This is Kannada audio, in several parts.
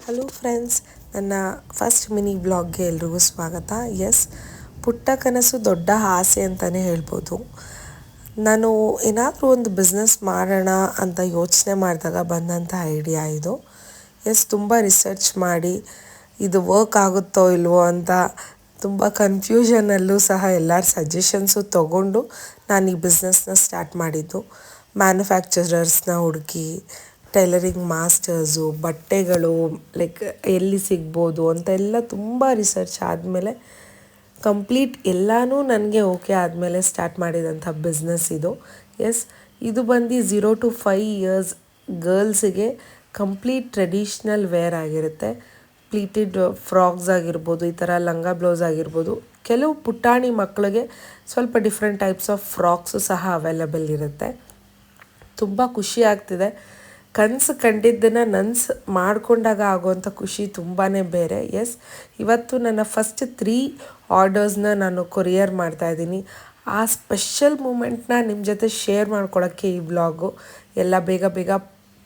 ಹಲೋ ಫ್ರೆಂಡ್ಸ್, ನನ್ನ ಫಸ್ಟ್ ಮಿನಿ ಬ್ಲಾಗ್ಗೆ ಎಲ್ರಿಗೂ ಸ್ವಾಗತ. ಎಸ್, ಪುಟ್ಟ ಕನಸು ದೊಡ್ಡ ಆಸೆ ಅಂತಲೇ ಹೇಳ್ಬೋದು. ನಾನು ಏನಾದರೂ ಒಂದು ಬಿಸ್ನೆಸ್ ಮಾಡೋಣ ಅಂತ ಯೋಚನೆ ಮಾಡಿದಾಗ ಬಂದಂಥ ಐಡಿಯಾ ಇದು. ತುಂಬ ರಿಸರ್ಚ್ ಮಾಡಿ ಇದು ವರ್ಕ್ ಆಗುತ್ತೋ ಇಲ್ವೋ ಅಂತ ತುಂಬ ಕನ್ಫ್ಯೂಷನಲ್ಲೂ ಸಹ ಎಲ್ಲರ ಸಜೆಷನ್ಸು ತೊಗೊಂಡು ನಾನು ಈ ಬಿಸ್ನೆಸ್ನ ಸ್ಟಾರ್ಟ್ ಮಾಡಿದ್ದು. ಮ್ಯಾನುಫ್ಯಾಕ್ಚರರ್ಸ್ನ ಹುಡುಕಿ, ಟೈಲರಿಂಗ್ ಮಾಸ್ಟರ್ಸು, ಬಟ್ಟೆಗಳು ಲೈಕ್ ಎಲ್ಲಿ ಸಿಗ್ಬೋದು ಅಂತೆಲ್ಲ ತುಂಬ ರಿಸರ್ಚ್ ಆದಮೇಲೆ ಕಂಪ್ಲೀಟ್ ಎಲ್ಲನೂ ನನಗೆ ಓಕೆ ಆದಮೇಲೆ ಸ್ಟಾರ್ಟ್ ಮಾಡಿದಂಥ ಬಿಸ್ನೆಸ್ ಇದು. ಇದು ಬಂದು 0 to 5 ಇಯರ್ಸ್ ಗರ್ಲ್ಸಿಗೆ ಕಂಪ್ಲೀಟ್ ಟ್ರೆಡಿಷ್ನಲ್ ವೇರ್ ಆಗಿರುತ್ತೆ. ಪ್ಲೀಟೆಡ್ ಫ್ರಾಕ್ಸ್ ಆಗಿರ್ಬೋದು, ಈ ಥರ ಲಂಗ ಬ್ಲೌಸ್ ಆಗಿರ್ಬೋದು. ಕೆಲವು ಪುಟಾಣಿ ಮಕ್ಕಳಿಗೆ ಸ್ವಲ್ಪ ಡಿಫ್ರೆಂಟ್ ಟೈಪ್ಸ್ ಆಫ್ ಫ್ರಾಕ್ಸು ಸಹ ಅವೈಲಬಲ್ ಇರುತ್ತೆ. ತುಂಬ ಖುಷಿ ಆಗ್ತಿದೆ. ಕನಸು ಕಂಡಿದ್ದನ್ನು ನನಸು ಮಾಡಿಕೊಂಡಾಗ ಆಗುವಂಥ ಖುಷಿ ತುಂಬಾ ಬೇರೆ. ಇವತ್ತು ನನ್ನ ಫಸ್ಟ್ 3 ಆರ್ಡರ್ಸ್ನ ನಾನು ಕೊರಿಯರ್ ಮಾಡ್ತಾಯಿದ್ದೀನಿ. ಆ ಸ್ಪೆಷಲ್ ಮೂಮೆಂಟ್ನ ನಿಮ್ಮ ಜೊತೆ ಶೇರ್ ಮಾಡ್ಕೊಳ್ಳೋಕ್ಕೆ ಈ ಬ್ಲಾಗು. ಎಲ್ಲ ಬೇಗ ಬೇಗ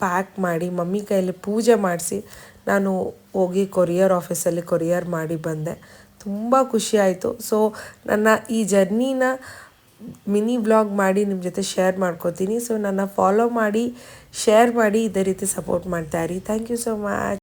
ಪ್ಯಾಕ್ ಮಾಡಿ ಮಮ್ಮಿ ಕೈಯಲ್ಲಿ ಪೂಜೆ ಮಾಡಿಸಿ ನಾನು ಹೋಗಿ ಕೊರಿಯರ್ ಆಫೀಸಲ್ಲಿ ಕೊರಿಯರ್ ಮಾಡಿ ಬಂದೆ. ತುಂಬ ಖುಷಿ ಆಯಿತು. ಸೊ ನನ್ನ ಈ ಜರ್ನಿನ ಮಿನಿ ವ್ಲಾಗ್ ಮಾಡಿ ನಿಮ್ಮ ಜೊತೆ ಶೇರ್ ಮಾಡ್ಕೋತೀನಿ. ಸೊ ನನ್ನ ಫಾಲೋ ಮಾಡಿ, ಶೇರ್ ಮಾಡಿ, ಇದೇ ರೀತಿ ಸಪೋರ್ಟ್ ಮಾಡ್ತಾಯಿರಿ. Thank you so much.